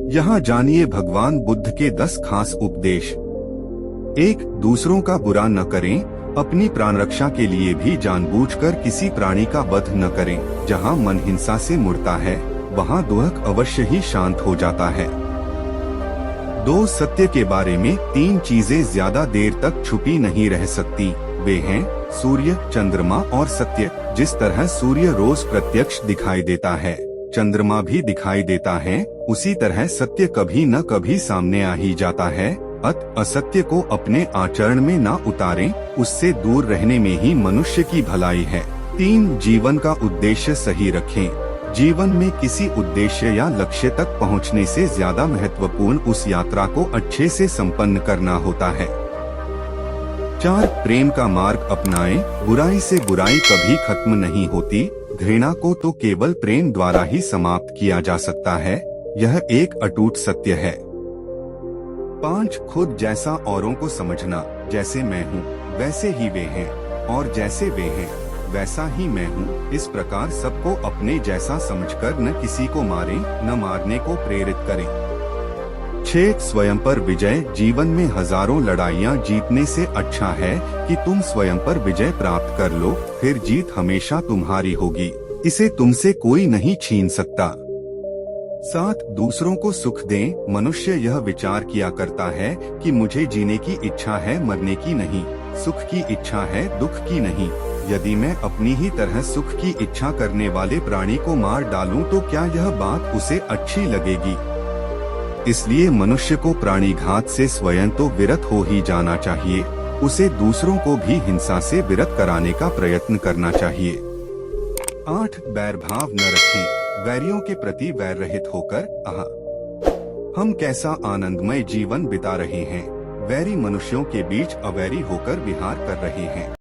यहाँ जानिए भगवान बुद्ध के 10 खास उपदेश। 1. दूसरों का बुरा न करें। अपनी प्राण रक्षा के लिए भी जानबूझकर किसी प्राणी का वध न करें। जहाँ मन हिंसा से मुड़ता है वहाँ दुख अवश्य ही शांत हो जाता है। 2. सत्य के बारे में 3 चीजें ज्यादा देर तक छुपी नहीं रह सकती। वे हैं सूर्य, चंद्रमा और सत्य। जिस तरह सूर्य रोज प्रत्यक्ष दिखाई देता है, चंद्रमा भी दिखाई देता है, उसी तरह सत्य कभी न कभी सामने आ ही जाता है। असत्य को अपने आचरण में न उतारें, उससे दूर रहने में ही मनुष्य की भलाई है। 3. जीवन का उद्देश्य सही रखें। जीवन में किसी उद्देश्य या लक्ष्य तक पहुंचने से ज्यादा महत्वपूर्ण उस यात्रा को अच्छे से संपन्न करना होता है। 4. प्रेम का मार्ग अपनाएं। बुराई से बुराई कभी खत्म नहीं होती। घृणा को तो केवल प्रेम द्वारा ही समाप्त किया जा सकता है। यह एक अटूट सत्य है। 5. खुद जैसा औरों को समझना। जैसे मैं हूँ वैसे ही वे हैं, और जैसे वे हैं वैसा ही मैं हूँ। इस प्रकार सबको अपने जैसा समझकर न किसी को मारें, न मारने को प्रेरित करें। 6. स्वयं पर विजय। जीवन में हजारों लड़ाइयाँ जीतने से अच्छा है कि तुम स्वयं पर विजय प्राप्त कर लो, फिर जीत हमेशा तुम्हारी होगी। इसे तुमसे कोई नहीं छीन सकता। 7. दूसरों को सुख दें। मनुष्य यह विचार किया करता है कि मुझे जीने की इच्छा है, मरने की नहीं। सुख की इच्छा है, दुख की नहीं। यदि मैं अपनी ही तरह सुख की इच्छा करने वाले प्राणी को मार डालूं तो क्या यह बात उसे अच्छी लगेगी? इसलिए मनुष्य को प्राणी घात से स्वयं तो विरत हो ही जाना चाहिए, उसे दूसरों को भी हिंसा से विरत कराने का प्रयत्न करना चाहिए। 8. बैर भाव न रखें। वैरियों के प्रति वैर रहित होकर हम कैसा आनंदमय जीवन बिता रहे हैं। वैरी मनुष्यों के बीच अवैरी होकर विहार कर रहे हैं।